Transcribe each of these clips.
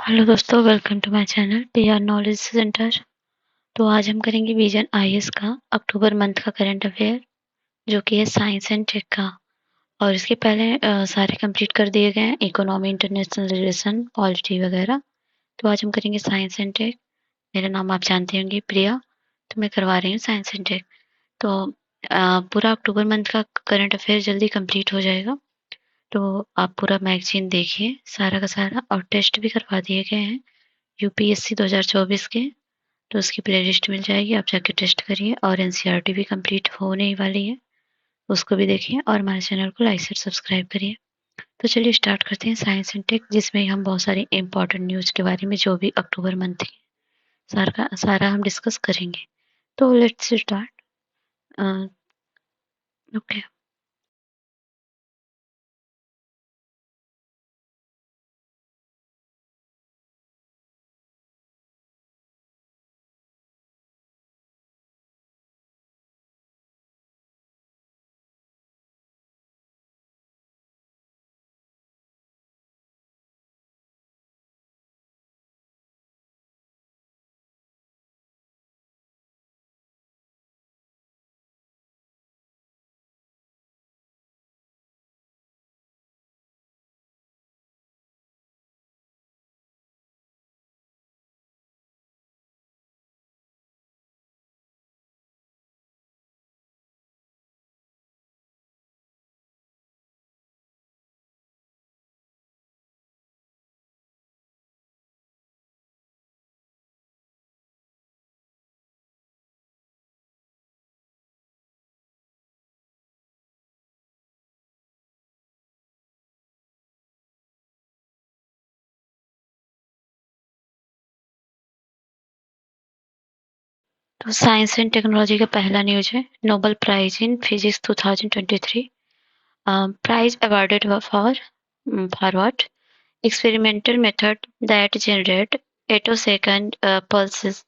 Hello दोस्तों, welcome to my channel PR knowledge centre. तो आज हम करेंगे विजन आईएएस का अक्टूबर मंथ का करंट अफेयर, जो कि है साइंस एंड टेक का। और इसके पहले सारे कंप्लीट कर दिए गए हैं, इकोनॉमी, इंटरनेशनल रिलेशन, पॉलिटी वगैरह। तो आज हम करेंगे साइंस एंड टेक। मेरा नाम आप जानते होंगे, प्रिया। तो मैं करवा रही हूँ साइंस एंड टेक। तो पूरा अक्टूबर मंथ का करंट अफेयर जल्दी कंप्लीट हो जाएगा। तो आप पूरा मैगजीन देखिए, सारा का सारा, और टेस्ट भी करवा दिए गए हैं यूपीएससी 2024 के। तो उसकी प्लेलिस्ट मिल जाएगी, आप जाके टेस्ट करिए। और एनसीईआरटी भी कंप्लीट होने ही वाली है, उसको भी देखिए। और हमारे चैनल को लाइक से सब्सक्राइब करिए। तो चलिए स्टार्ट करते हैं साइंस एंड टेक, जिसमें हम बहुत सारी इंपॉर्टेंट न्यूज़ के बारे में, जो भी अक्टूबर मंथ की सारा हम डिस्कस करेंगे। तो लेट्स स्टार्ट। ओके। तो साइंस एंड टेक्नोलॉजी का पहला न्यूज है, Nobel prize in physics 2023। Prize awarded for what? Experimental method that generate attosecond pulses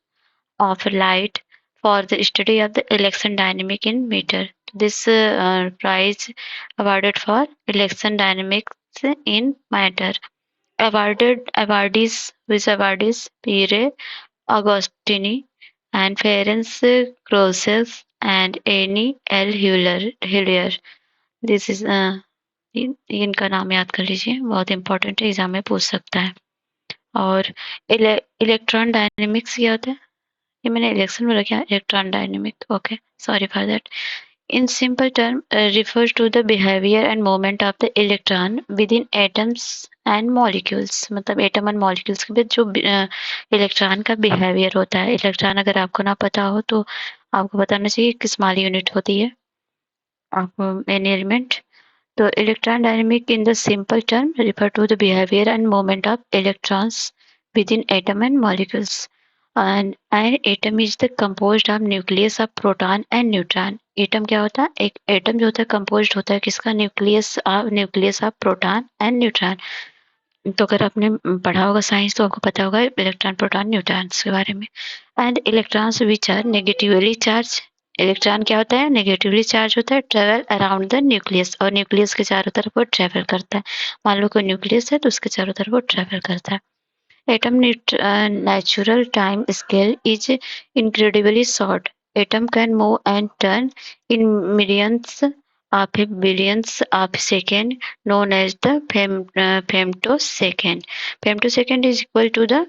of light for the study of the election dynamic in meter. This prize awarded for election dynamics in matter. Awardees Pierre Agostini and Ferenc Crosses and Annie L. Hillier. This is इनका नाम याद कर लीजिए, बहुत important है, exam में पूछ सकता है। और इलेक्ट्रॉन डायनेमिक्स क्या होता है? ये मैंने इलेक्शन में रखा है, electron dynamic. Okay, sorry for that. In simple term refers to the behavior and movement of the electron within atoms and molecules। मतलब एटम एंड मॉलिक्यूल्स के बीच जो इलेक्ट्रॉन का बिहेवियर होता है। इलेक्ट्रॉन अगर आपको ना पता हो तो आपको बताना चाहिए किस स्मॉल यूनिट होती है, आपको एनी एलिमेंट। तो electron dynamic in the simple term refer to the behavior and movement of electrons within atom and molecules. And an atom is the composed of nucleus of proton and neutron. Atom क्या होता है? एक atom जो होता है composed होता है किसका? Nucleus of proton and neutron. तो अगर आपने पढ़ा होगा साइंस तो आपको पता होगा इलेक्ट्रॉन, प्रोटॉन, न्यूट्रॉन्स के बारे में। And electrons which are negatively charge. Electron क्या होता है? नेगेटिवली चार्ज होता है, ट्रेवल अराउंड द न्यूक्लियस, और न्यूक्लियस के चारों तरफ वो ट्रेवल करता है। मान लो कोई न्यूक्लियस है तो उसके चारों तरफ वो ट्रेवल करता है। Atom natural time scale is incredibly short. Atom can move and turn in millions of billions of second, known as the femtosecond. Femtosecond is equal to the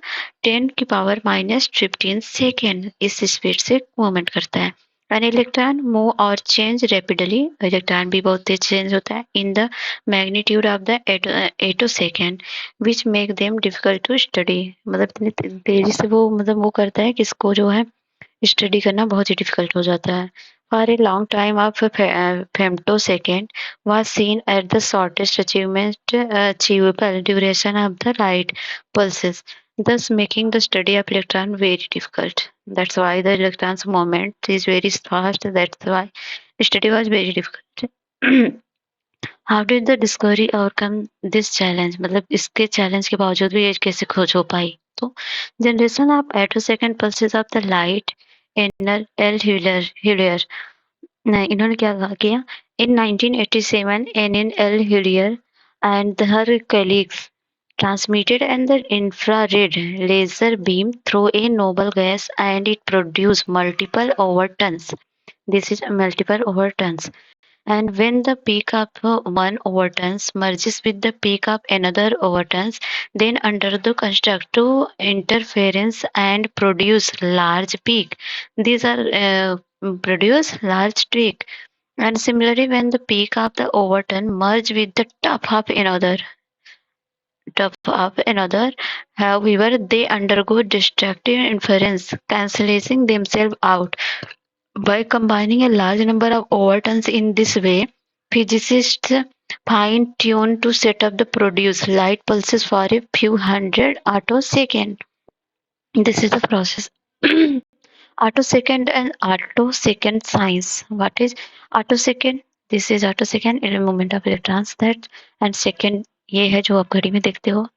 10 की पावर माइनस 15 सेकेंड। इस speed से movement करता है। An electron move और change rapidly. Electron भी बहुत तेज change होता है in the magnitude of the attosecond which make them difficult to study. मतलब इतनी तेजी से वो मतलब वो करता है कि इसको जो है स्टडी करना बहुत ही डिफिकल्ट हो जाता है। For a long time of femtosecond was seen at the shortest achievable duration of the light pulses, thus making the study of electron very difficult. That's why the electron's movement is very fast. That's why the study was very difficult. How did the discovery overcome this challenge? मतलब इसके challenge के बावजूद भी ये कैसे खोज हो पाई? तो generation of attosecond pulses of the light, Anne L'Huillier ने इन्होंने क्या किया? In 1987 Anne Anne L'Huillier and her colleagues transmitted and the infrared laser beam through a noble gas and it produce multiple overtones. This is multiple overtones. And when the peak of one overtones merges with the peak of another overtones, then under the constructive interference and produce large peak. These are produce large peak. And similarly, when the peak of the overtone merge with the top of another, however, they undergo destructive inference, cancelling themselves out. By combining a large number of overtones in this way, physicists fine-tune to set up the produce light pulses for a few hundred attoseconds. This is the process. Attosecond and attosecond science. What is attosecond? This is attosecond movement of electrons that and second ये है जो आप घड़ी में देखते हो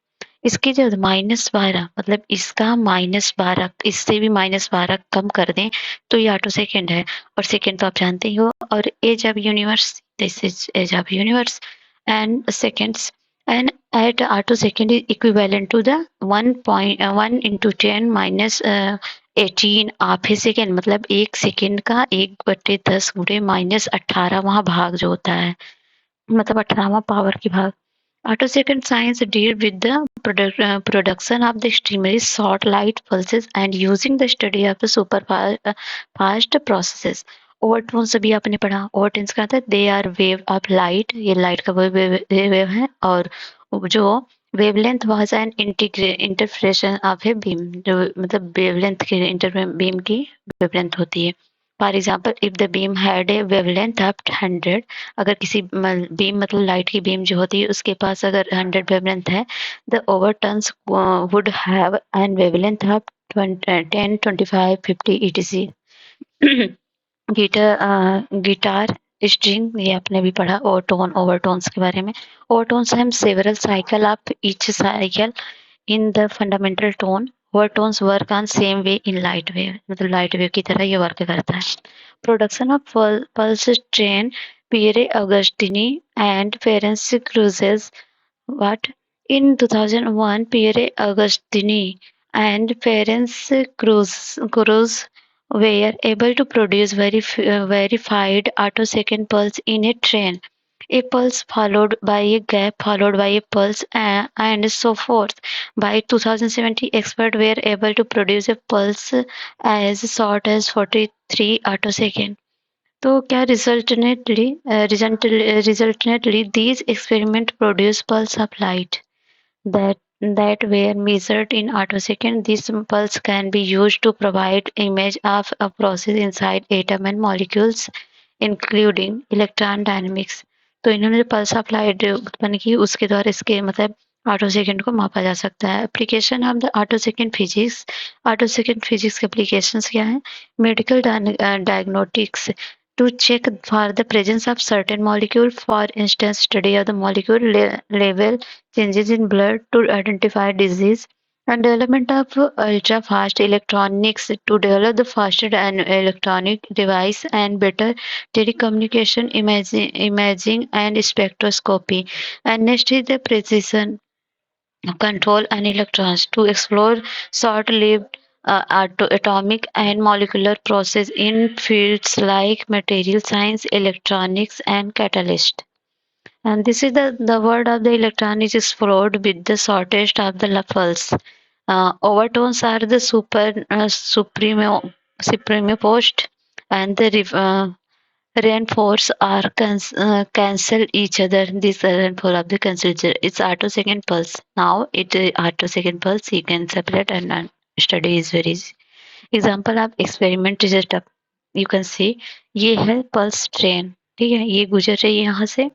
इसकी जो -12 मतलब इसका -12 इससे भी -12 कम कर दें तो ये ऑटो सेकेंड है और सेकेंड तो आप जानते ही हो और age of universe this is age of universe and seconds and at auto second is equivalent to the 1.1 into 10 minus 18 आधे सेकेंड मतलब एक सेकेंड का 1/10 गुणे -18 वहाँ भाग जो होता है मतलब 18वां पावर की भाग. Attosecond science deal with the production of the extremely short light pulses and using the study of the super fast processes. Overtones अभी आपने पढ़ा. ओवरटोन्स का था they are wave of light. ये लाइट का वेव है और जो wavelength was an interpretation of a beam जो मतलब वेवलेंथ के बीम की वेवलेंथ होती है. For example if the beam had a wavelength of 100 अगर किसी बीम मतलब लाइट की बीम जो होती है उसके पास अगर 100 वेवलेंथ है the overturns would have an wavelength of 10 25 50 etc. Guitar string ये आपने भी पढ़ा ओवरटोन्स के बारे में. ओवरटोन्स हम several cycle of each cycle in the fundamental tone. Overtones work on same way in light wave मतलब light wave की तरह ये वर्क करता है. Production of pulse train Pierre Agostini and Ferenc Cruzes. What? In 2001, Pierre Agostini and Ferenc Cruz were able to produce verified attosecond pulse in a train. A pulse followed by a gap followed by a pulse and so forth. By 2017, experts were able to produce a pulse as short as 43 attoseconds. तो क्या resultantly these experiments produce pulse of light that were measured in attosecond. This pulse can be used to provide image of a process inside atom and molecules including electron dynamics. तो इन्होंने pulse of light उत्पन्न की उसके द्वारा इसके मतलब auto second को मापा जा सकता है. Application of the auto second physics. Auto second physics के एप्लीकेशंस क्या है? Medical diagnostics to check for the presence of certain molecule, for instance study of the molecule level changes in blood to identify disease, and development of ultra fast electronics to develop the faster and electronic device and better telecommunication imaging and spectroscopy. And next is the precision control and electrons to explore short-lived atomic and molecular process in fields like material science, electronics, and catalyst. And this is the word of the electron is explored with the shortest of the pulse. Overtones are the supreme post and the reinforce or cancel each other. This reinforce of the cancel each other. It's attosecond pulse. Now it attosecond pulse you can separate and study is very easy. Example of experiment result of you can see ये है pulse train. ठीक है ये गुजर रही है यहाँ से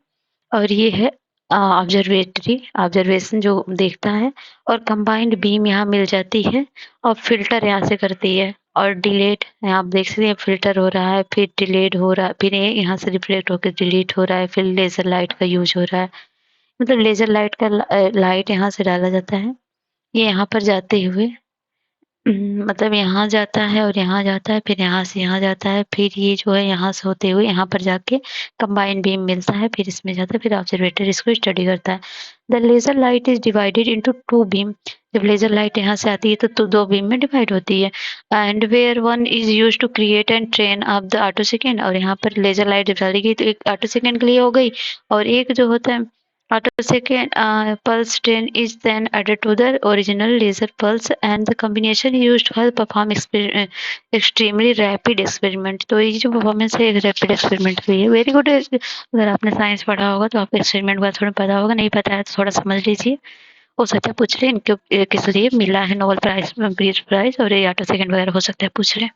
और ये है ऑब्जर्वेशन जो देखता है और कंबाइंड बीम यहाँ मिल जाती है और फिल्टर यहाँ से करती है और डिलेट यहाँ आप देख सकते हैं फिल्टर हो रहा है फिर डिलेट हो रहा है फिर ये यहाँ से रिफ्लेक्ट होकर डिलीट हो रहा है फिर लेजर लाइट का यूज हो रहा है मतलब लेजर लाइट का लाइट यहाँ से डाला जाता है ये यहाँ पर जाते हुए मतलब यहाँ जाता है और यहाँ जाता है, फिर यहाँ से यहाँ जाता है, फिर ये जो है यहाँ से होते हुए यहाँ पर जाके कंबाइंड बीम मिलता है, फिर इसमें जाता है, फिर ऑब्जर्वेटर इसको स्टडी करता है। The laser light is divided into two beam. जब लेजर लाइट यहाँ से आती है तो दो बीम में डिवाइड होती है। And where one is use to create and train of the attosecond, और यहाँ पर लेजर लाइट जब डाली गई तो एक ऑटो सेकेंड के लिए हो गई, और एक जो होता है auto second pulse train is then added to the original laser pulse, and the combination used for perform extremely rapid experiment। तो ये जो परफॉर्मेंस है रैपिड एक्सपेरिमेंट की है। Very good. अगर आपने साइंस पढ़ा होगा तो आपको एक्सपेरिमेंट का थोड़ा पता होगा, नहीं पता है तो थोड़ा समझ लीजिए। हो सकता है पूछ रहे इनको किस लिए मिला है नोबेल प्राइज, पीस प्राइज, और ये ऑटो सेकंड वगैरह हो सकता है पूछ रहे।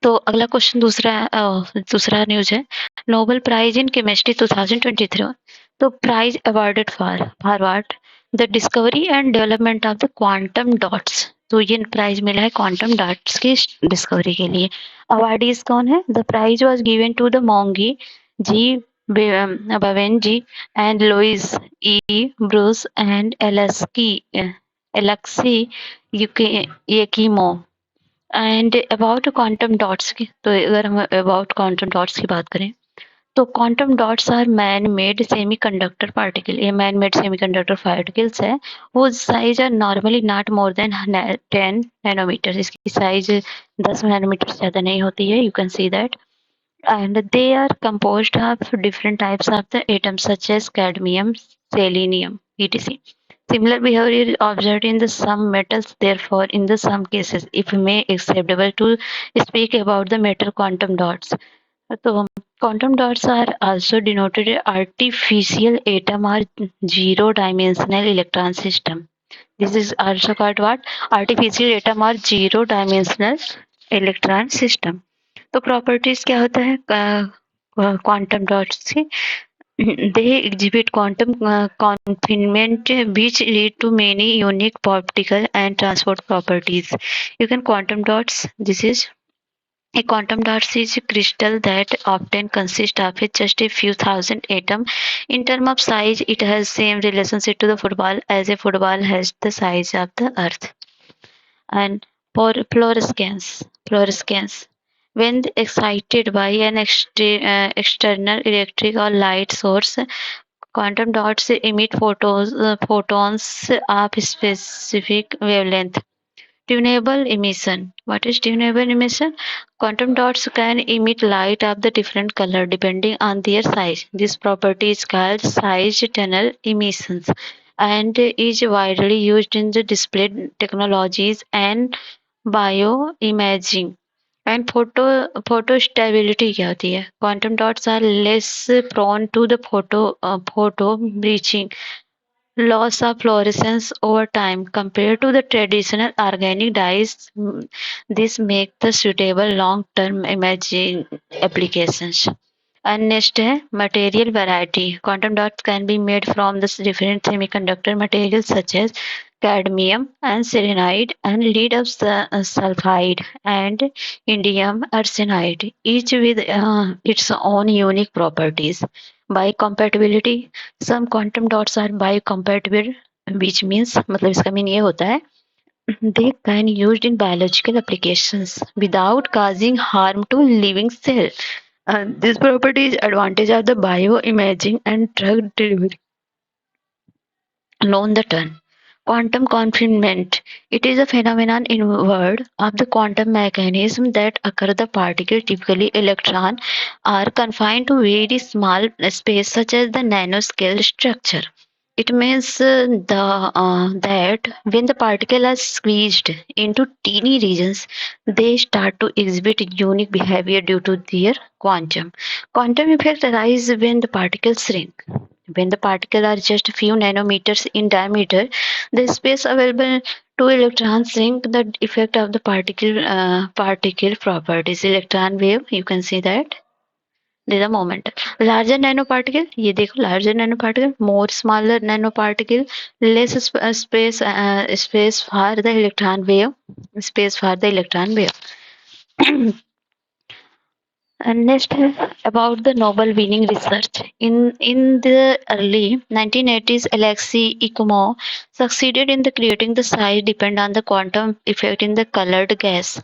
तो अगला क्वेश्चन दूसरा न्यूज है। Nobel prize in chemistry 2023। तो prize awarded for what? The discovery and development of the quantum dots. तो ये प्राइज मिला है क्वांटम डॉट्स की डिस्कवरी के लिए। अवार्डीज कौन है? The prize was given to the Moungi G Bawendi and Louis E Brus and Alexei Ekimov. And about quantum dots की, तो अगर हम अबाउट क्वांटम डॉट्स की बात करें तो quantum dots are man made semiconductor particle. ये मैन मेड सेमीकंडक्टर पार्टिकल्स है। वो size are normally not more than 10 nanometre. इसकी साइज 10 नैनोमीटर से ज़्यादा नहीं होती है। You can see that. And they are composed of different types of the atoms such as cadmium, selenium, etc. Similar behavior is observed in the some metals. Therefore, in the some cases, if may acceptable to speak about the metal quantum dots. So, quantum dots are also denoted as artificial atom or zero-dimensional electron system. This is also called what? Artificial atom or zero-dimensional electron system. तो properties क्या होता है quantum dots की? They exhibit quantum confinement which lead to many unique optical and transport properties. You can quantum dots. This is a quantum dots is a crystal that often consists of just a few thousand atoms. In terms of size, it has same relationship to the football as a football has the size of the earth. And for fluorescence, when excited by an external electric or light source, quantum dots emit photons of specific wavelength. Tunable emission. What is tunable emission? Quantum dots can emit light of the different color depending on their size. This property is called size tunnel emissions and is widely used in the display technologies and bioimaging. And photo stability क्या होती है? Quantum dots are less prone to the photo bleaching, loss of fluorescence over time compared to the traditional organic dyes. This makes the suitable long-term imaging applications. And next है material variety. Quantum dots can be made from the different semiconductor materials such as cadmium and selenide and lead of sulfide and indium arsenide, each with its own unique properties. Biocompatibility. Some quantum dots are biocompatible, which means मतलब इसका mean ये होता है they can used in biological applications without causing harm to living cell. This property is advantage of the bioimaging and drug delivery. Known the term quantum confinement. It is a phenomenon inward of the quantum mechanism that occur the particle, typically electron, are confined to very small space such as the nanoscale structure. It means that when the particle are squeezed into teeny regions, they start to exhibit unique behavior due to their quantum. Quantum effect arise when the particles shrink. When the particles are just a few nanometers in diameter, the space available to electrons shrink. The effect of the particle properties. Electron wave, you can see that. This is a moment. Larger nanoparticle, ये देखो larger nanoparticle, more smaller nanoparticle, less space for the electron wave, space for the electron wave. And next about the Nobel winning research. In the early 1980s, Alexei Ikumo succeeded in the creating the size depend on the quantum effect in the colored gas.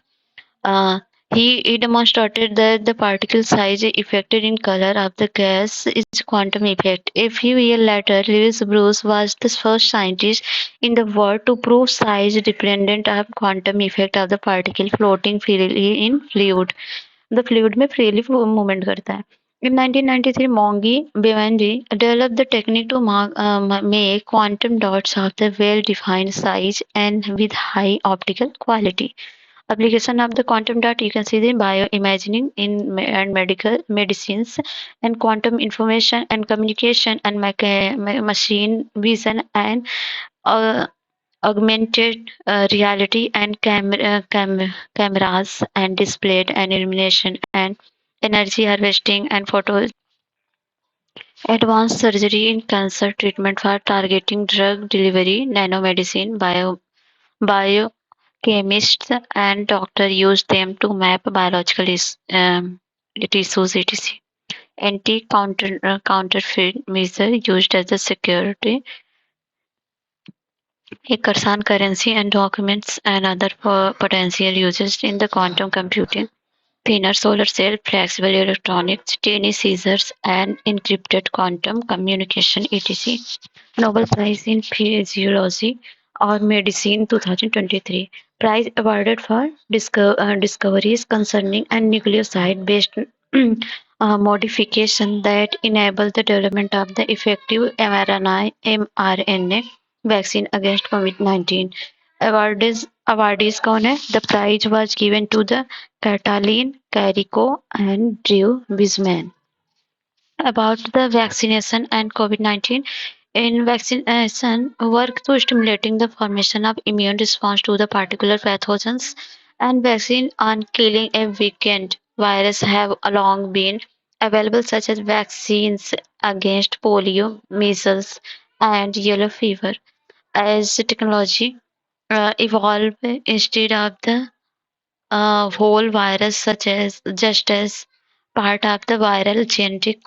Uh, he demonstrated that the particle size affected in color of the gas is quantum effect. A few years later, Lewis Bruce was the first scientist in the world to prove size dependent of quantum effect of the particle floating freely in fluid. The fluid में freely movement करता है. In 1993, Mongi Bevanji developed the technique to make quantum dots of the well-defined size and with high optical quality. Application of the quantum dot you can see the bioimaging and medical medicines and quantum information and communication and machine vision and uh, augmented reality and cameras and displayed and illumination and energy harvesting and photo advanced surgery in cancer treatment for targeting drug delivery nanomedicine biochemists and doctors use them to map biological tissues etc. Counterfeit measure used as a security Hackersan currency and documents and other potential uses in the quantum computing. Thinner solar cell, flexible electronics, tiny scissors, and encrypted quantum communication etc. Nobel Prize in Physiology or Medicine 2023. Prize awarded for discoveries concerning a nucleoside-based modification that enable the development of the effective mRNA vaccine against COVID-19. Awardees कौन है? The prize was given to the Catalin Carrico and Drew Wiseman. About the vaccination and COVID-19. In vaccination, work to stimulating the formation of immune response to the particular pathogens and vaccine on killing a weakened virus have long been available, such as vaccines against polio, measles, and yellow fever. As technology evolved instead of the whole virus such as just as part of the viral genetic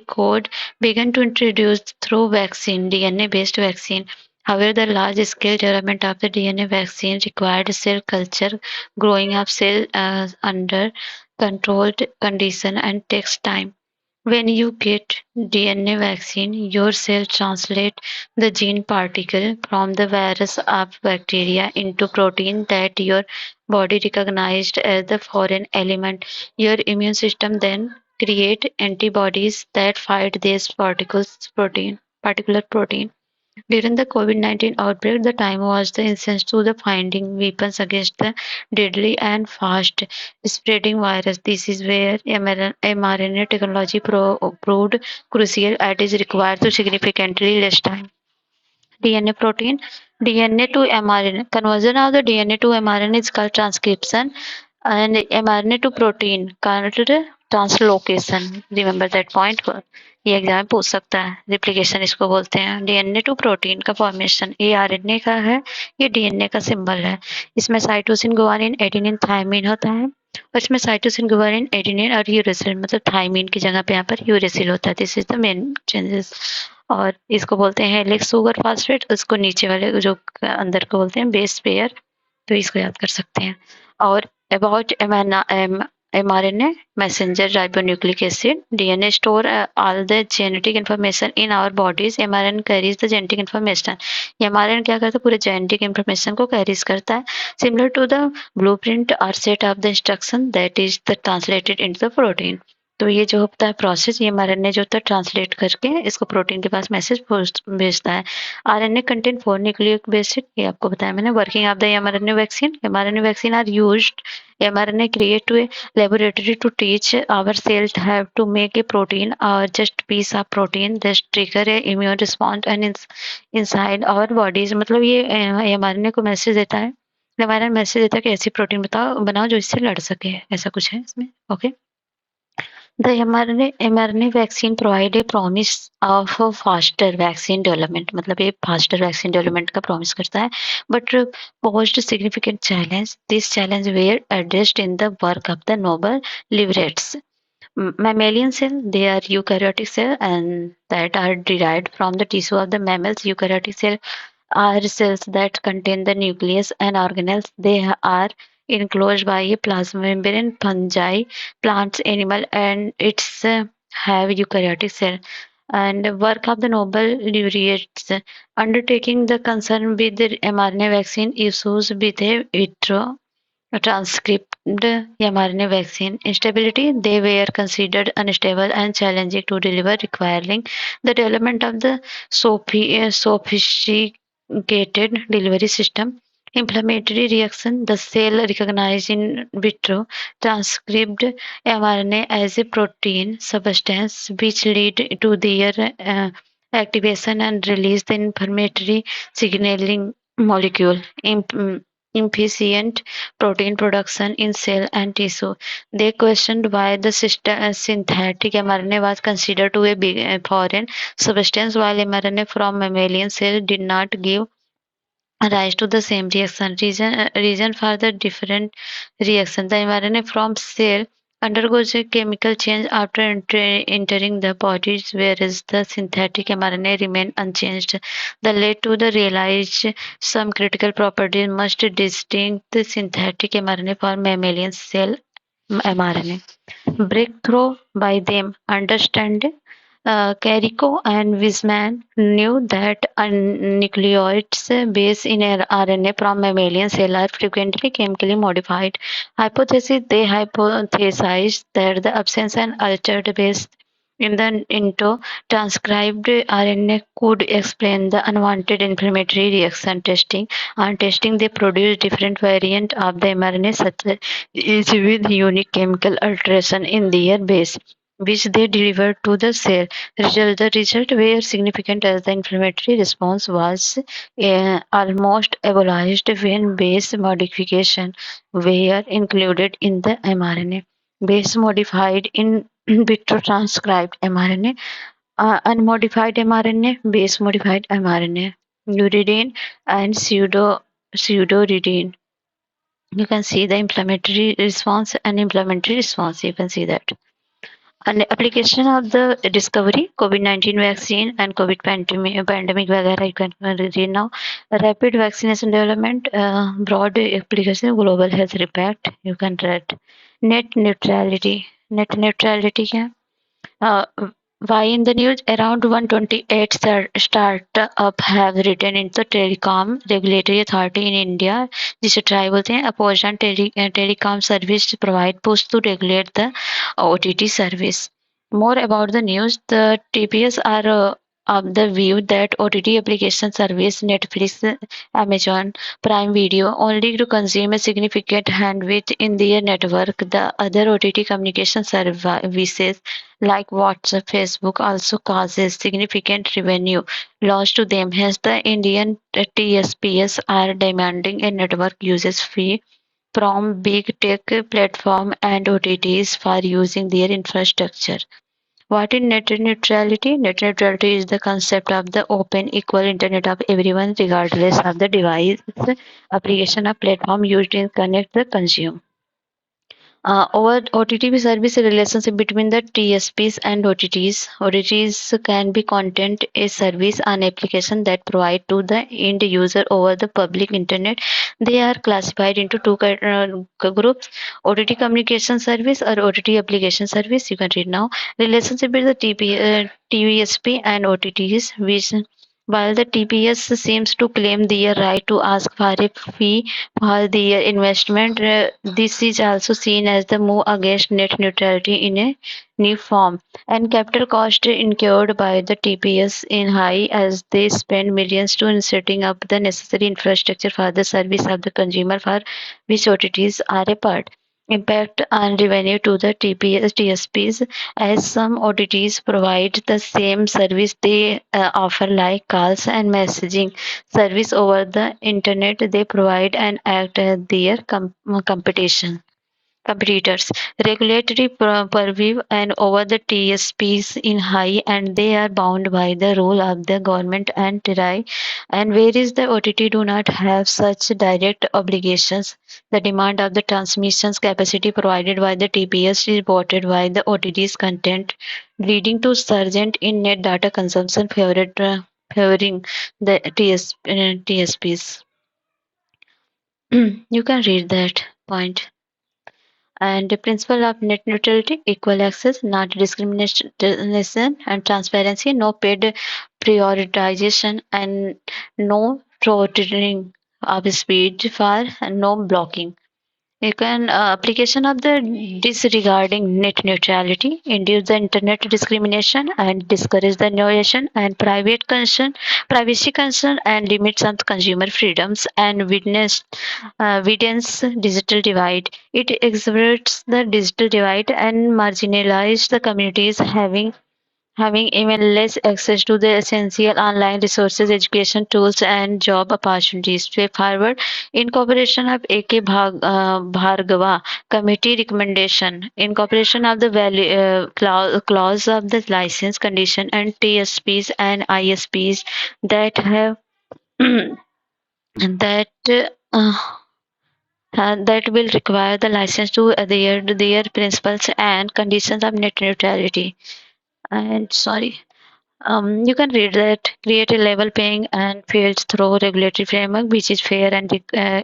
code began to introduce through vaccine DNA-based vaccine. However, the large-scale development of the DNA vaccine required cell culture, growing up cell under controlled condition and takes time. When you get DNA vaccine, your cell translate the gene particle from the virus of bacteria into protein that your body recognized as the foreign element. Your immune system then create antibodies that fight this particular protein. During the COVID-19 outbreak, the time was the essence to the finding weapons against the deadly and fast spreading virus. This is where mRNA technology proved crucial as it required to significantly less time. DNA protein, DNA to mRNA. Conversion of the DNA to mRNA is called transcription and mRNA to protein called translocation. Remember that point को ये exam में पूछ सकता है. Replication इसको बोलते हैं. DNA to protein का फॉर्मेशन ये आरएनए का है, ये डीएनए का सिंबल है. इसमें साइटोसिन गुआनिन एडेनिन थायमिन होता है और इसमें साइटोसिन गुआनिन एडेनिन और यूरेसिल मतलब थायमिन की जगह पे यहाँ पर यूरेसिल होता है. This is the main changes. और इसको बोलते हैं हेलिक्स सुगर फास्फेट. उसको नीचे वाले जो अंदर को बोलते हैं बेस पेयर. तो इसको याद कर सकते हैं. और about mRNA messenger ribonucleic acid. DNA store all the genetic information in our bodies. mRNA carries the genetic information. ये mRNA क्या करता है? पूरे genetic information को carries करता है. Similar to the blueprint or set of the instruction that is the translated into the protein. तो ये जो होता है प्रोसेस ये mRNA जो होता है ट्रांसलेट करके इसको प्रोटीन के पास मैसेज भेजता है. RNA contain 4 nucleic acid. ये आपको बताया मैंने. Working of the mRNA vaccine. mRNA vaccine are used. mRNA create a laboratory to teach our cells have to make a protein or just piece of protein that trigger a immune response and inside our bodies. मतलब ये mRNA को message देता है. mRNA message देता है कि ऐसी protein बताओ बनाओ जो इससे लड़ सके. ऐसा कुछ है इसमें. Okay. The mRNA vaccine provide a promise of a faster vaccine development. मतलब ये faster vaccine development का promise करता है, but posed significant challenge. This challenge were addressed in the work of the Nobel laureates. Mammalian cell, they are eukaryotic cell and that are derived from the tissue of the mammals. Eukaryotic cell are cells that contain the nucleus and organelles. They are enclosed by a plasma membrane. Fungi, plants, animal, and its have eukaryotic cell. And work of the Nobel laureates undertaking the concern with the mRNA vaccine issues with a vitro transcribed mRNA vaccine instability. They were considered unstable and challenging to deliver, requiring the development of the sophisticated delivery system. Inflammatory reaction. The cell recognized in vitro transcribed mRNA as a protein substance which lead to their activation and release the inflammatory signaling molecule. Efficient protein production in cell and tissue. They questioned why the synthetic mRNA was considered to be a foreign substance while mRNA from mammalian cells did not give rise to the same reaction. Reason for the different reaction. The mRNA from cell undergoes a chemical change after entering the bodies, whereas the synthetic mRNA remain unchanged. The led to the realize some critical properties must distinct the synthetic mRNA from mammalian cell mRNA. Breakthrough by them understand Carrico and Wiseman knew that nucleotides based in RNA from mammalian cells are frequently chemically modified. Hypothesis They hypothesized that the absence and altered base in the into transcribed RNA could explain the unwanted inflammatory reaction testing. On testing, they produced different variants of the mRNA such as each with unique chemical alteration in their base which they delivered to the cell. The result were significant as the inflammatory response was almost abolished when base modification were included in the mRNA. Base modified in vitro transcribed mRNA, unmodified mRNA, base modified mRNA, uridine and pseudouridine. You can see the inflammatory response and inflammatory response. You can see that. And application of the discovery, COVID-19 vaccine and COVID pandemic वगैरह you can read now. Rapid vaccination development, broad application, global health impact. You can read. Net neutrality. Net neutrality क्या? Uh, why in the news? Around 128 startup have written into telecom regulatory authority in India. जिसे try बोलते हैं opposition telecom service provide push to regulate the OTT service. More about the news. The TPS are of the view that OTT application service Netflix, Amazon Prime Video only to consume a significant bandwidth in their network. The other OTT communication services like WhatsApp, Facebook also causes significant revenue loss to them. Hence, the Indian TSPs are demanding a network usage fee from big tech platform and OTTs for using their infrastructure. What is net neutrality? Net neutrality is the concept of the open, equal internet of everyone, regardless of the device, application, or platform used in connect the consumer. Over OTT service relationship between the TSPs and OTTs. OTTs can be content a service an application that provide to the end user over the public internet. They are classified into two groups: OTT communication service or OTT application service. You can read now. Relationship with the TSP and OTTs, which while the TPS seems to claim their right to ask for a fee for their investment, this is also seen as the move against net neutrality in a new form. And capital cost incurred by the TPS in high as they spend millions to setting up the necessary infrastructure for the service of the consumer for which OTTs are a part. Impact on revenue to the TSPs as some OTTs provide the same service they offer like calls and messaging service over the internet. They provide and act as their competition. competitors. Regulatory purview and over the TSPs in high, and they are bound by the role of the government and TRI. And whereas the OTT do not have such direct obligations, the demand of the transmissions capacity provided by the TPS is reported by the OTT's content, leading to surge in net data consumption favoring the TSPs. You can read that point. And the principle of net neutrality, equal access, not discrimination and transparency, no paid prioritization and no throttling of speed for and no blocking. You can application of the disregarding net neutrality, induce the internet discrimination and discourage the innovation and privacy concern and limits on consumer freedoms and widens digital divide. It exerts the digital divide and marginalizes the communities having even less access to the essential online resources, education tools, and job opportunities. Way forward, incorporation of AK Bhargava committee recommendation, incorporation of the value, clause of the license condition and TSPs and ISPs that have that. That will require the license to adhere to their principles and conditions of net neutrality. And sorry, you can read that create a level playing and fields through regulatory framework which is fair and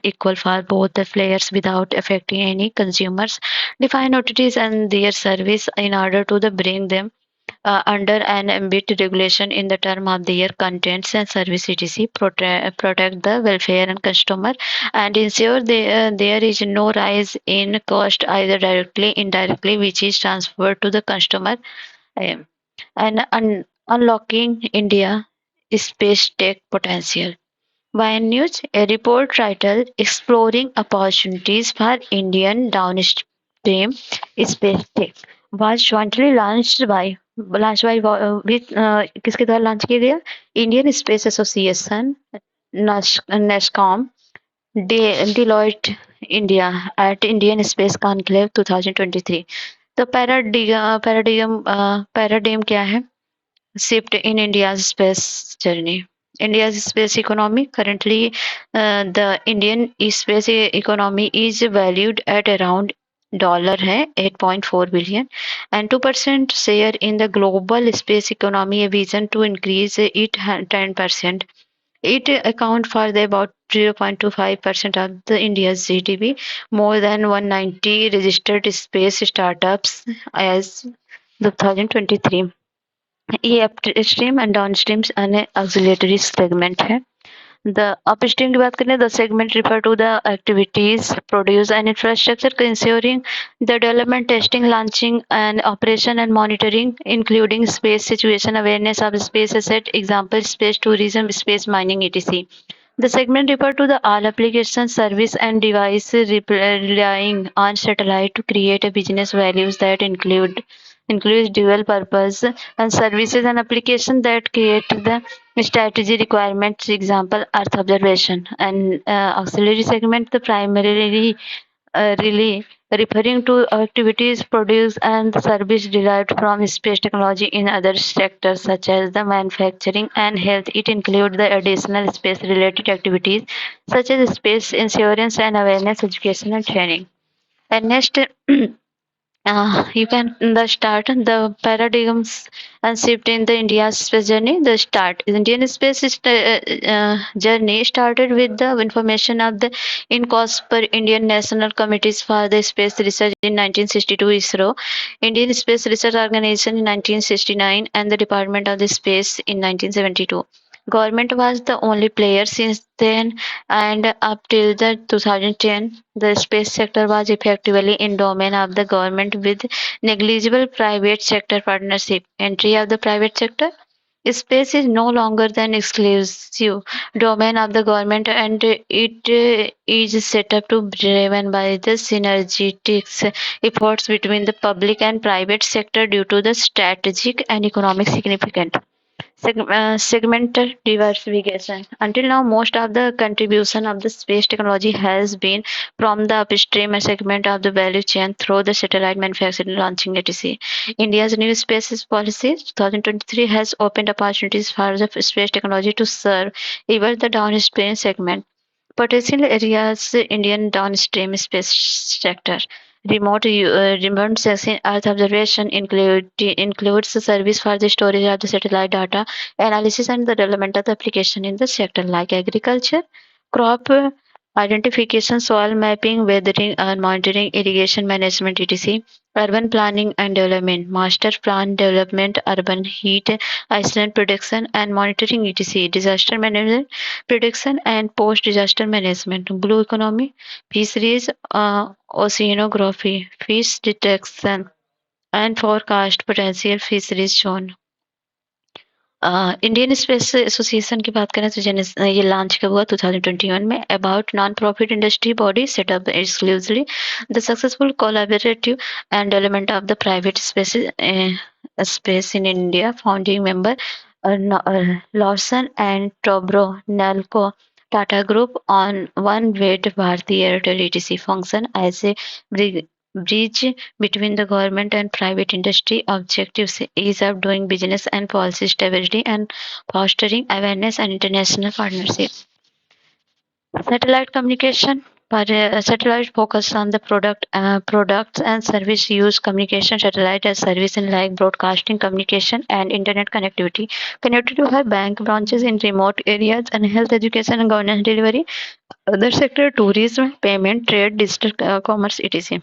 equal for both the players without affecting any consumers. Define OTTs and their service in order to the bring them under an ambit regulation in the term of their contents and service etc. Protect the welfare and customer and ensure there is no rise in cost either directly indirectly which is transferred to the customer. Um, and unlocking India space tech potential. Wine News, a report titled Exploring Opportunities for Indian Downstream Space Tech was jointly launched by with किसके द्वारा launch किया गया Indian space association NASSCOM Deloitte India at Indian Space Conclave 2023. तो paradigm क्या है shift in India's space journey. India's space economy currently, the Indian space economy is valued at around dollar है 8.4 billion and 2% share in the global space economy a vision to increase it 10%. It account for the about 0.25% of the India's GDP. More than 190 registered space startups as 2023. ये upstream and downstream यानी ऑक्सिलेटरी segment है the upstream की बात करें the segment refer to the activities produce and infrastructure ensuring the development testing launching and operation and monitoring including space situation awareness of space asset example space tourism space mining etc. The segment refer to the all applications, service and device relying on satellite to create a business values that includes dual purpose and services and applications that create the strategy requirements, example earth observation and auxiliary segment the primarily really referring to activities produced and service derived from space technology in other sectors such as the manufacturing and health. It includes the additional space related activities such as space insurance and awareness education and training. And next you can the start the paradigms and shift in the India's space journey. The start Indian space journey started with the information of the INCOSPER Indian National Committees for the Space Research in 1962 ISRO, Indian Space Research Organization in 1969, and the Department of the Space in 1972. Government was the only player since then, and up till the 2010, the space sector was effectively in domain of the government with negligible private sector partnership. Entry of the private sector. Space is no longer an exclusive domain of the government, and it is set up to be driven by the synergetic efforts between the public and private sector due to the strategic and economic significance. Segmental diversification. Until now, most of the contribution of the space technology has been from the upstream segment of the value chain through the satellite manufacturing, launching etc. India's new space policy 2023 has opened opportunities for the space technology to serve even the downstream segment. Potential areas Indian downstream space sector. Remote sensing Earth observation includes the service for the storage of the satellite data, analysis and the development of the application in the sector like agriculture, crop identification, soil mapping, weathering and monitoring, irrigation management, etc. Urban planning and development, master plan development, urban heat island prediction and monitoring, etc. Disaster management, prediction and post-disaster management, blue economy, fisheries, oceanography, fish detection, and forecast potential fisheries zone. Indian space association की बात करें तो ये launch कब हुआ 2021 में about non profit industry body setup exclusively the successful collaborative and development of the private space in India. Founding member Lawson and Tobro, Nalco, Tata Group on One Weight Bharti Airtel etc. function as a bridge between the government and private industry. Objectives ease of doing business and policy stability and fostering awareness and international partnerships. Satellite communication. Satellite focus on the products and service use communication satellite as service in like broadcasting communication and internet connectivity connected to her bank branches in remote areas and health education and governance delivery other sector tourism payment trade digital commerce etc.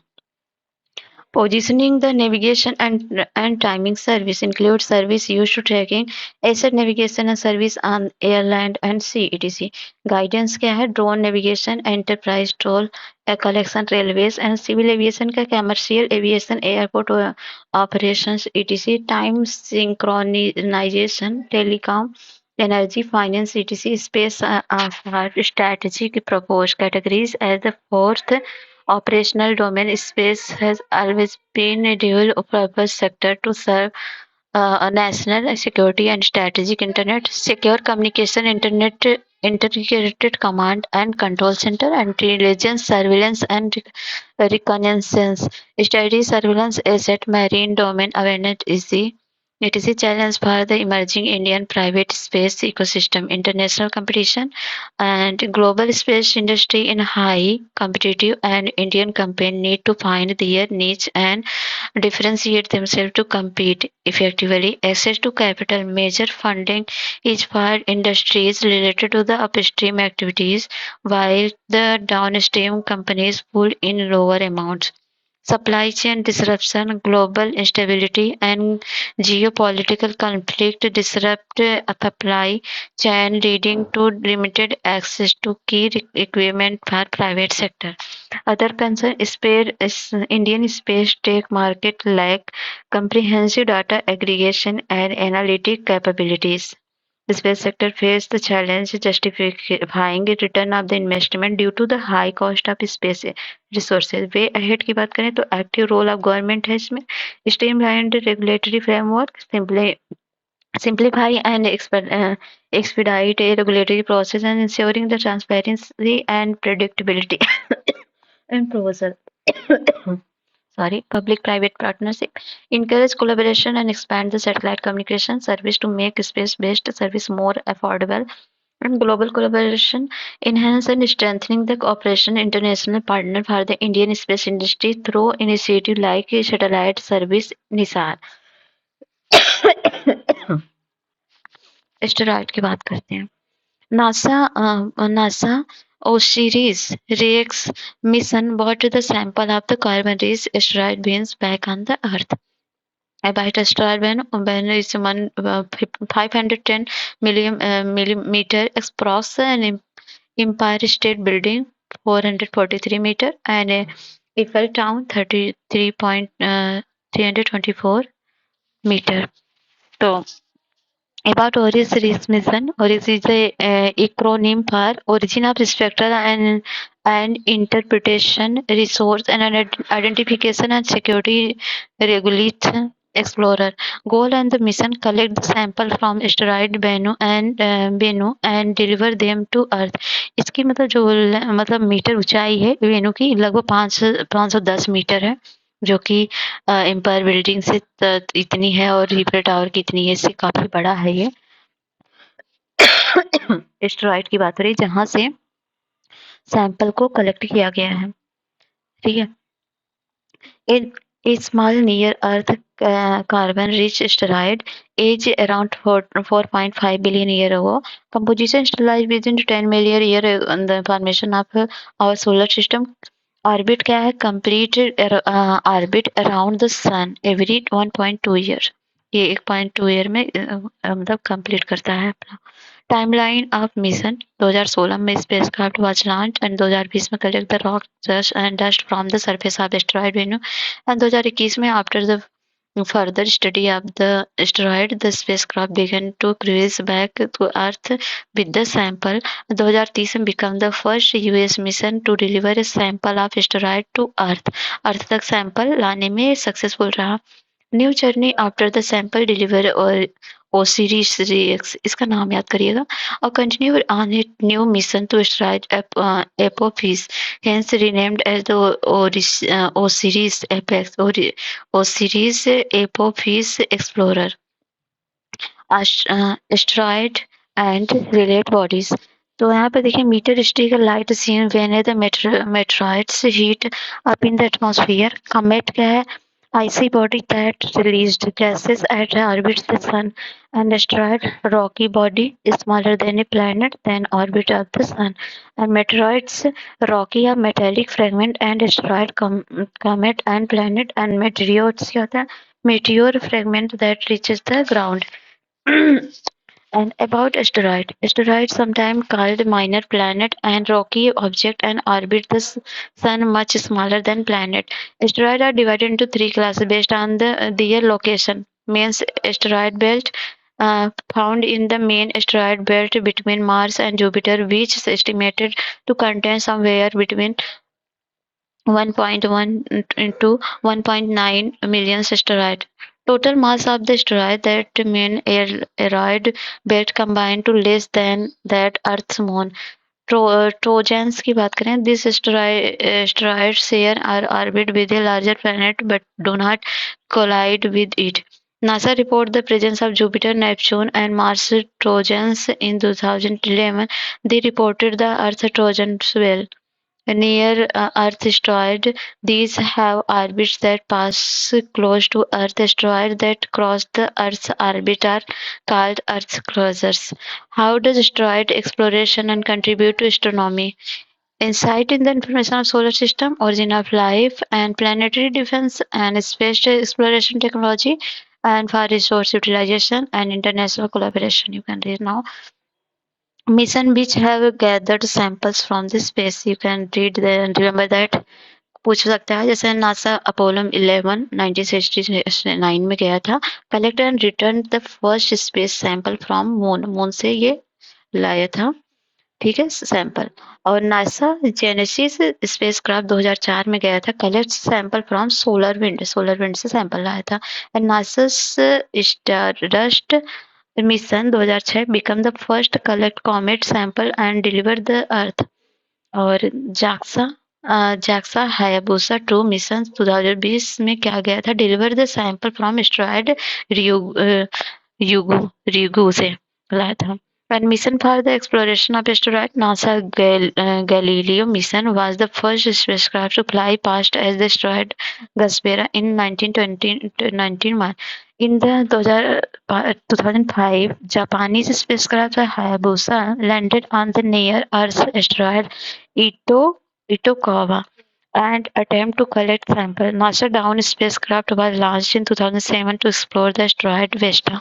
Positioning the navigation and timing service includes service used to tracking asset navigation and service on air, land and sea etc. Guidance क्या है drone navigation enterprise toll collection railways and civil aviation का commercial aviation airport operations etc. Time synchronization telecom energy finance etc. Space strategic proposed categories as the fourth operational domain. Space has always been a dual-purpose sector to serve national security and strategic internet, secure communication, internet integrated command and control center, intelligence, surveillance, and reconnaissance. Study surveillance asset, marine domain awareness is the it is a challenge for the emerging Indian private space ecosystem. International competition and global space industry in high competitive and Indian companies need to find their niche and differentiate themselves to compete effectively. Access to capital, major funding is for industries related to the upstream activities, while the downstream companies pull in lower amounts. Supply chain disruption, global instability, and geopolitical conflict disrupt supply chain, leading to limited access to key equipment for private sector. Other concern space Indian space tech market lack comprehensive data aggregation and analytic capabilities. The space sector faced the challenge justifying return of the investment due to the high cost of space resources. Way ahead की बात करें तो active role of government है इसमें streamlined regulatory framework, simplify and expedite a regulatory process and ensuring the transparency and predictability and proposal. Sorry, public-private partnership encourage collaboration and expand the satellite communication service to make space-based service more affordable. And global collaboration enhance and strengthening the cooperation international partner for the Indian space industry through initiative like satellite service Nisar asteroid की बात करते हैं NASA Osiris Rex mission brought the sample of the carbon-rich asteroid beams back on the Earth. About asteroid when is 510 millimeter across an Empire State Building 443 meter and Eiffel Tower 33.324 meter. So about ORIS mission, ORIS is a acronym for Origin of Spectral and Interpretation Resource and Identification and Security Regulation explorer. Goal and the mission: collect the sample from asteroid Bennu and deliver them to Earth. इसकी मतलब जो मतलब metre ऊंचाई है वेनु की लगभग 510 metre है, जो कि एम्पायर बिल्डिंग से इतनी है और रिपर टावर की इतनी है, इससे काफी बड़ा है ये। एस्टेरॉइड की बात हो रही है जहां से सैंपल को कलेक्ट किया गया है, ठीक है। A small near-Earth carbon-rich asteroid, aged around 4.5 billion years ago, composition stabilized within 10 million years on the formation of our solar system. Orbit क्या है? Complete orbit around the sun every 1.2 year. ये 1.2 year में मतलब complete करता है अपना। Timeline of mission: 2016 में spacecraft was launch and 2020 में collect the rock dust from the surface of asteroid venue and 2021 में after the further study of the asteroid, the spacecraft began to cruise back to Earth with the sample. 2030 में became the first US mission to deliver a sample of asteroid to Earth. अर्थ तक sample लाने में successful रहा। New journey after the sample deliver और Osiris इसका नाम याद करिएगा और continue on it new mission to asteroid Apophis hence renamed as the Osiris Apex Osiris Apophis explorer asteroid and relate bodies. तो यहाँ पे देखिए meteor streak light seen when the meteoroids heat up in the atmosphere. Comet क्या है? icy body that released gases at orbits the sun, and asteroid rocky body smaller than a planet than orbit of the sun, and meteoroids rocky or metallic fragment and asteroid comet and planet, and meteoroids क्या होता है? Meteor fragment that reaches the ground. And about asteroid. Asteroid, sometimes called minor planet and rocky object and orbit the sun much smaller than planet. Asteroids are divided into three classes based on their location. Main asteroid belt found in the main asteroid belt between Mars and Jupiter, which is estimated to contain somewhere between 1.1 into 1.9 million asteroid. Total mass of the asteroid that main asteroid belt combined to less than that Earth's moon. Trojans की बात करें, this asteroid share our orbit with a larger planet but do not collide with it. NASA report the presence of Jupiter, Neptune, and Mars Trojans in 2011. They reported the Earth Trojans well. Near Earth asteroid, these have orbits that pass close to Earth. Asteroids that cross the Earth's orbit are called Earth cruisers. How does asteroid exploration and contribute to astronomy? Insight in the information of solar system, origin of life, and planetary defense and space exploration technology, and for resource utilization and international collaboration. You can read now. Mission which have gathered samples from the space. You can read there and remember that. पूछ सकता है जैसे NASA Apollo 11 1969 में गया था, collect and return the first space sample from moon. Moon से ये लाया था, ठीक है, सैंपल। और नासा जेनेसिस स्पेसक्राफ्ट 2004 में गया था, collect sample from solar wind से सैंपल लाया था। And NASA stardust mission 2006 become the first collect comet sample and deliver the earth. और जैक्सा हायाबुसा 2 मिशन 2020 में क्या गया था, deliver the sample from asteroid Ryugu से लाया था। And mission for the exploration of asteroid, NASA Galileo mission was the first spacecraft to fly past as the asteroid Gaspera in 1921. In the 2005, Japanese spacecraft Hayabusa landed on the near-Earth asteroid Itokawa and attempt to collect sample. NASA Dawn spacecraft was launched in 2007 to explore the asteroid Vesta.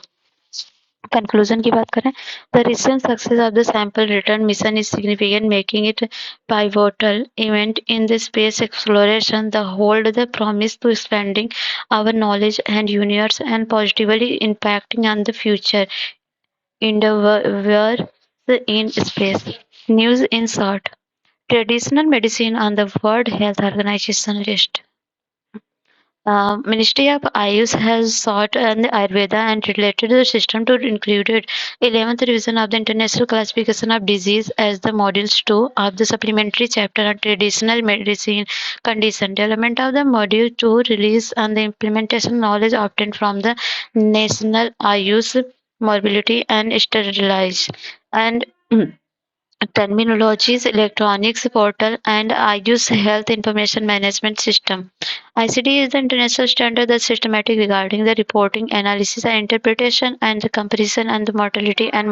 Conclusion की बात करें, the recent success of the sample return mission is significant, making it pivotal event in the space exploration. The hold the promise to expanding our knowledge and universe and positively impacting on the future endeavors in space. News in short. Traditional medicine on the World Health Organization list. Ministry of Ayush has sought an Ayurveda and related the system to included 11th revision of the International Classification of Disease as the modules 2 of the supplementary chapter on traditional medicine condition. Development of the module 2 release and the implementation knowledge obtained from the National Ayush Mobility and Sterilized and terminologies, electronics portal, and IU's Health Information Management System. ICD is the international standard that's systematic regarding the reporting, analysis, and interpretation, and the comparison and the mortality and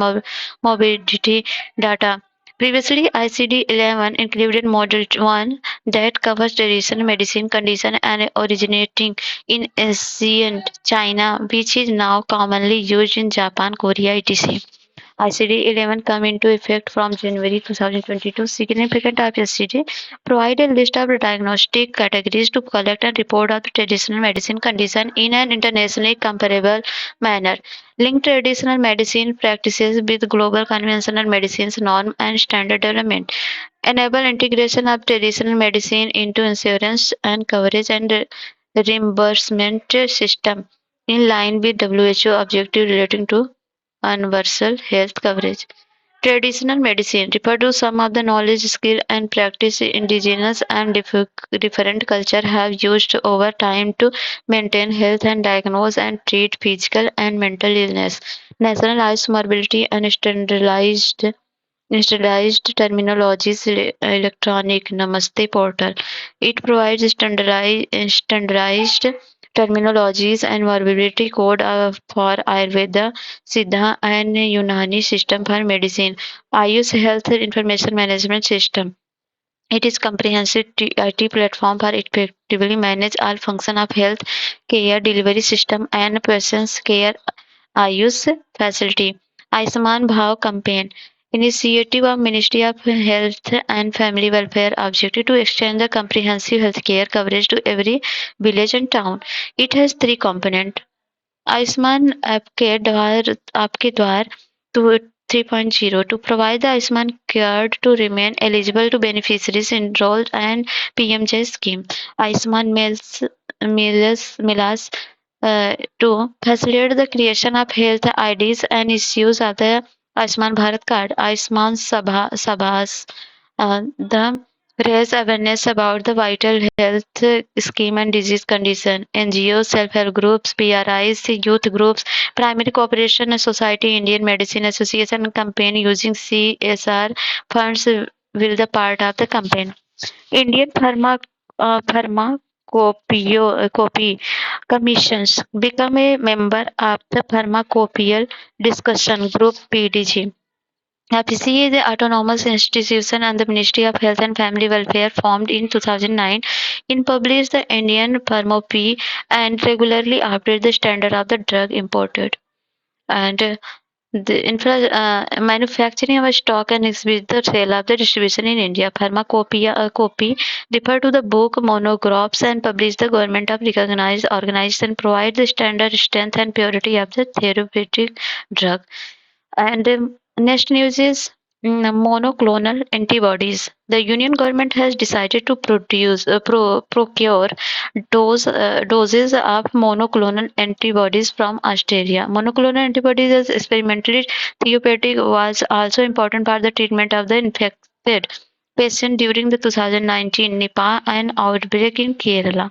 morbidity data. Previously, ICD-11 included Module 1 that covers traditional medicine condition and originating in ancient China, which is now commonly used in Japan, Korea, etc. ICD-11 come into effect from January 2022. Significant of ICD provide a list of diagnostic categories to collect and report of the traditional medicine condition in an internationally comparable manner. Link traditional medicine practices with global conventional medicines norm and standard development. Enable integration of traditional medicine into insurance and coverage and reimbursement system in line with WHO objective relating to universal health coverage. Traditional medicine refer to some of the knowledge, skill, and practice indigenous and different culture have used over time to maintain health and diagnose and treat physical and mental illness. Nationalized mobility and standardized terminologies electronic Namaste portal. It provides standardized terminologies and mobility code for Ayurveda, Siddha, and Unani system for medicine. Ayush Health Information Management System. It is comprehensive IT platform for effectively manage all function of health care delivery system and patients care Ayush facility. Ayushman Bhav campaign. Initiative of Ministry of Health and Family Welfare objective to extend the comprehensive healthcare coverage to every village and town. It has three components. Ayushman आपके द्वार to 3.0 to provide the Ayushman card to remain eligible to beneficiaries enrolled and PMJ scheme. Ayushman Milas to facilitate the creation of health IDs and issues of the Ayushman Bharat card. Ayushman Sabhas the raise awareness about the vital health scheme and disease condition. NGOs, self-help groups, PRIs, youth groups, primary cooperation and society, Indian Medicine Association campaign using CSR funds will the part of the campaign. Indian Pharmacopoeia Commissions become a member of the Pharmacopoeia Discussion Group (PDG). PCA is an autonomous institution and the Ministry of Health and Family Welfare formed in 2009 in published the Indian Pharmacopoeia and regularly update the standard of the drug imported. And the manufacturing of a stock and exhibit the sale of the distribution in India. Pharmacopoeia copy refer to the book monographs and publish the government of recognized organization provide the standard strength and purity of the therapeutic drug. And next news is monoclonal antibodies. The Union government has decided to procure doses of monoclonal antibodies from Australia. Monoclonal antibodies as experimentally therapeutic was also important for the treatment of the infected patient during the 2019 Nipah and outbreak in Kerala.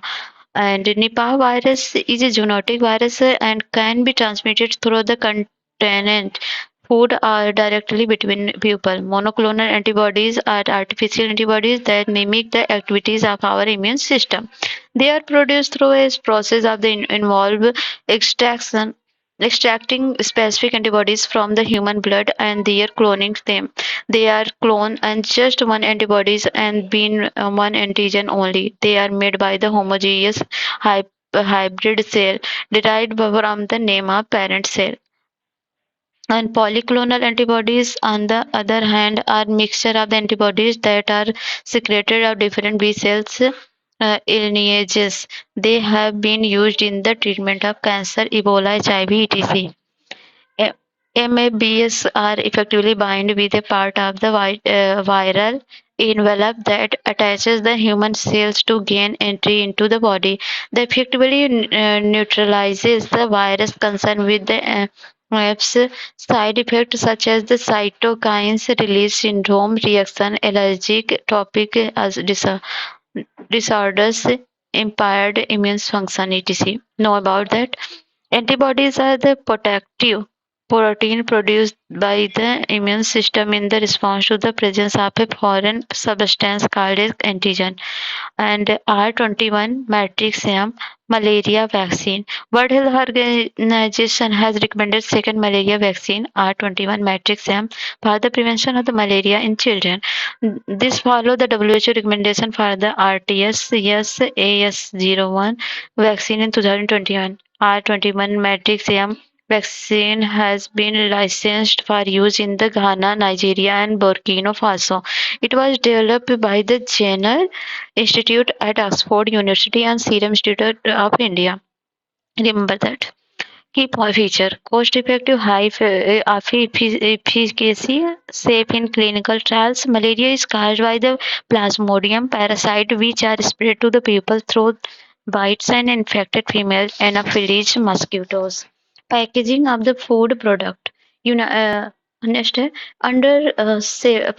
And Nipah virus is a zoonotic virus and can be transmitted through the contaminant food or directly between people. Monoclonal antibodies are artificial antibodies that mimic the activities of our immune system. They are produced through a process of the involve extraction extracting specific antibodies from the human blood and they are cloning them. They are cloned and just one antibodies and being one antigen only. They are made by the homogeneous hybrid cell derived from the name of parent cell. And polyclonal antibodies, on the other hand, are mixture of the antibodies that are secreted of different B cells lineages. They have been used in the treatment of cancer, Ebola, HIV, etc. MABs are effectively bind with a part of the viral envelope that attaches the human cells to gain entry into the body. That effectively neutralizes the virus concerned with the apps side effects such as the cytokines release syndrome, reaction, allergic topic as disorders, impaired immune function, etc. Know about that? Antibodies are the protective protein produced by the immune system in the response to the presence of a foreign substance called as antigen. And R21 matrix M malaria vaccine. World Health Organization has recommended second malaria vaccine R21 matrix M for the prevention of the malaria in children. This follow the WHO recommendation for the RTS-AS01 vaccine in 2021. R21 matrix M vaccine has been licensed for use in the Ghana, Nigeria, and Burkina Faso. It was developed by the Jenner Institute at Oxford University and Serum Institute of India. Remember that. Key feature: cost-effective, high efficacy, safe in clinical trials. Malaria is caused by the Plasmodium parasite, which are spread to the people through bites and infected female Anopheles mosquitoes. Packaging of the food product. You know, understand? Under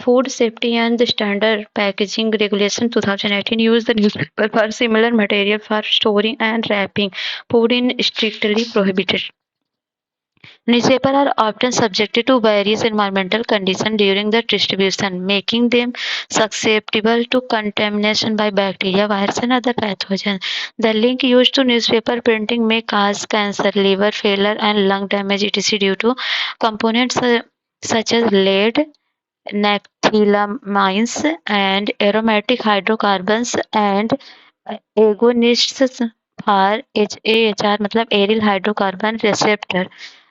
Food Safety and the Standard Packaging Regulation 2018, use the newspaper for similar material for storing and wrapping. Food in strictly prohibited. Newspapers are often subjected to various environmental conditions during the distribution, making them susceptible to contamination by bacteria, viruses, and other pathogens. The link used to newspaper printing may cause cancer, liver failure, and lung damage, etc., due to components such as lead, naphthylamines, and aromatic hydrocarbons, and agonists for AHR, मतलब aryl hydrocarbon receptor.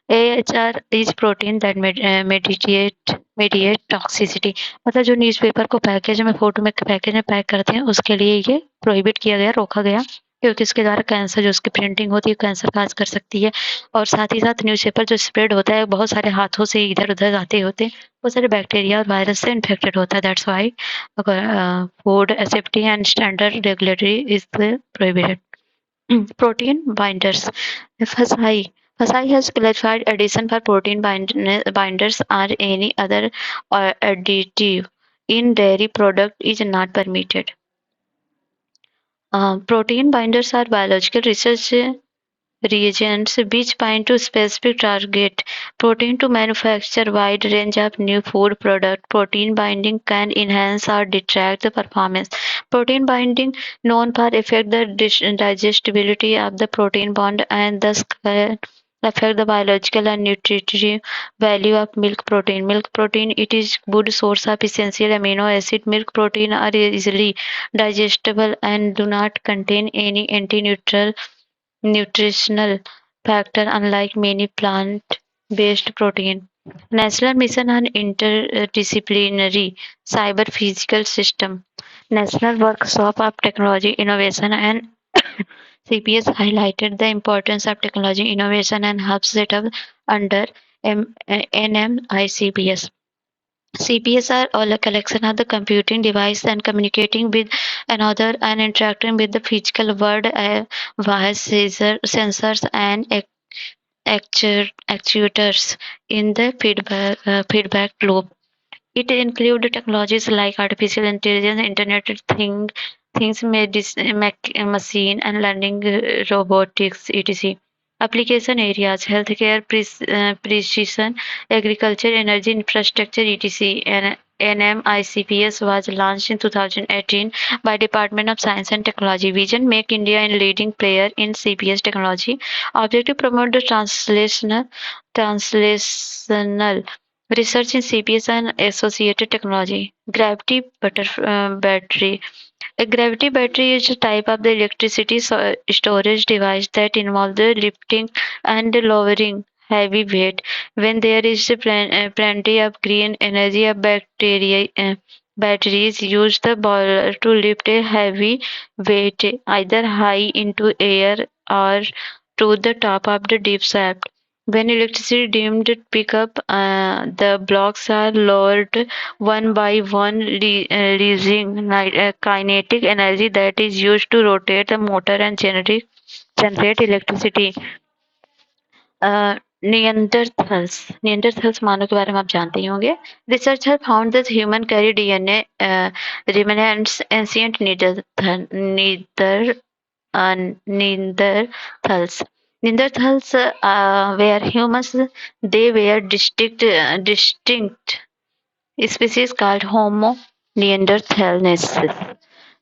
AHR is protein that mediate toxicity. मतलब जो newspaper को package में photo में package में pack करते हैं उसके लिए ये प्रोहिबिट किया गया, रोका गया, क्योंकि इसके द्वारा कैंसर जो उसकी प्रिंटिंग होती है कैंसर काज कर सकती है। और साथ ही साथ न्यूज़पेपर जो स्प्रेड होता है बहुत सारे हाथों से इधर उधर जाते होते हैं, बहुत सारे बैक्टीरिया और वायरस से इन्फेक्टेड होता है। That's why food safety and standard regulatory is prohibited. Protein binders. Fasai. Fasai has clarified addition for binders or any other additive in dairy product is not permitted. Protein binders are biological research reagents which bind to specific target protein to manufacture wide range of new food products. Protein binding can enhance or detract the performance. Protein binding known for affect the digestibility of the protein bond and thus can affect the biological and nutritive value of milk protein. Milk protein, it is good source of essential amino acid. Milk protein are easily digestible and do not contain any anti-neutral nutritional factor unlike many plant-based protein. National Mission on Interdisciplinary Cyber Physical System. National Workshop of Technology Innovation and CPS highlighted the importance of technology innovation and hubs set up under NMICPS. CPS are all a collection of the computing device and communicating with another and interacting with the physical world via sensors and actuators in the feedback loop. It includes technologies like artificial intelligence, Internet of Things, machine and learning, robotics, etc. Application areas: healthcare, precision agriculture, energy infrastructure, etc. And NMICPS was launched in 2018 by Department of Science and Technology. Vision: make India a leading player in CPS technology. Objective: promote the translational research in CPS and associated technology. Battery. A gravity battery is a type of the electricity storage device that involves the lifting and lowering heavy weight. When there is plenty of green energy, a batteries use the boiler to lift a heavy weight either high into air or to the top of the deep shaft. When electricity deemed pick up, the blocks are lowered one by one, releasing kinetic energy that is used to rotate the motor and generate electricity. Neanderthals मानव के बारे में आप जानते ही होंगे. Research has found that human carry DNA remnants ancient Neanderthals. Neanderthals were humans. They were distinct species called Homo neanderthalensis.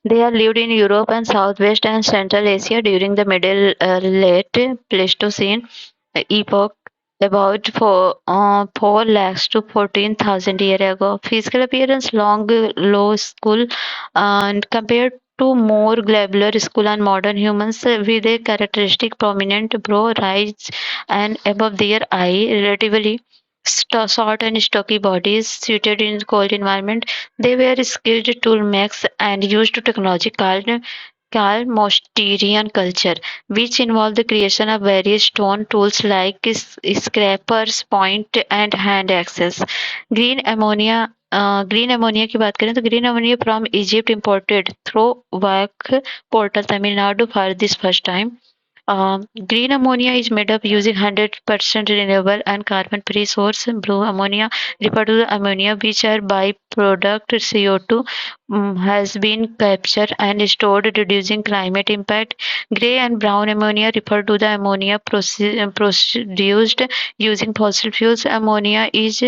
They are lived in Europe and Southwest and Central Asia during the Middle Late Pleistocene epoch, about 4 lakhs to 14,000 years ago. Physical appearance long, low skull, and compared to more globular skull and modern humans with a characteristic prominent brow rise and above their eye, relatively short and stocky bodies suited in cold environment. They were skilled toolmakers and used technology called Mousterian culture, which involved the creation of various stone tools like scrapers, point and hand axes. Green ammonia green ammonia की बात करें तो green ammonia from Egypt imported through वैक portal Tamil Nadu for this first time. Green ammonia is made up using 100% renewable and carbon-free source. Blue ammonia refer to the ammonia which are byproduct CO2 has been captured and stored, reducing climate impact. Gray and brown ammonia refer to the ammonia produced using fossil fuels. Ammonia is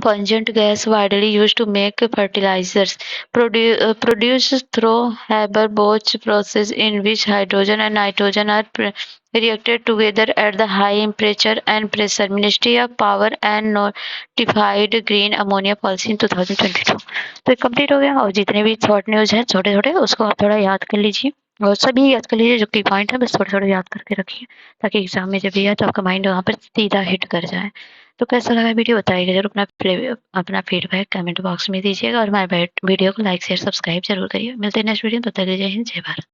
pungent gas widely used to make fertilizers, produced through Haber-Bosch process in which hydrogen and nitrogen are reacted together at the high temperature and pressure. Ministry of Power and notified green ammonia policy in 2022. तो ये complete हो गया. और जितने भी short news है छोटे छोटे उसको आप थोड़ा याद कर लीजिए और सभी याद कर लीजिए. जो की पॉइंट है बस थोड़े थोड़े याद करके रखिए ताकि एग्जाम में जब भी आए तो आपका माइंड वहाँ पर सीधा हिट कर जाए. तो कैसा लगा वीडियो बताइएगा जरूर. अपना फीडबैक कमेंट बॉक्स में दीजिएगा और हमारे वीडियो को लाइक शेयर सब्सक्राइब जरूर करिए. मिलते हैं नेक्स्ट वीडियो में. तब तक जय हिंद जय भारत.